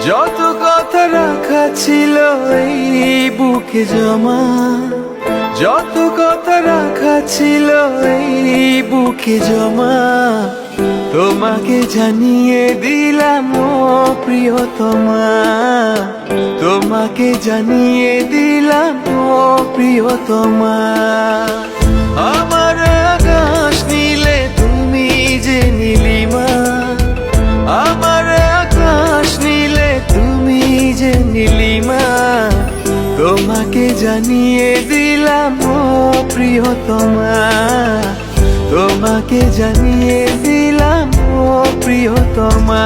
যত কথা রাখা ছিল এই বুকে জমা, যত কথা রাখা ছিল এই বুকে জমা, তোমাকে জানিয়ে দিলাম ও প্রিয়তমা, তোমাকে জানিয়ে দিলাম ও প্রিয়তমা। আমার আকাশ নীলে তুমি যে নীলিমা, আমার আকাশ নীলে তুমি যে নীলিমা, তোমাকে জানিয়ে দিলাম ও প্রিয়তমা, তোমাকে জানিয়ে দিলাম ও প্রিয়তমা।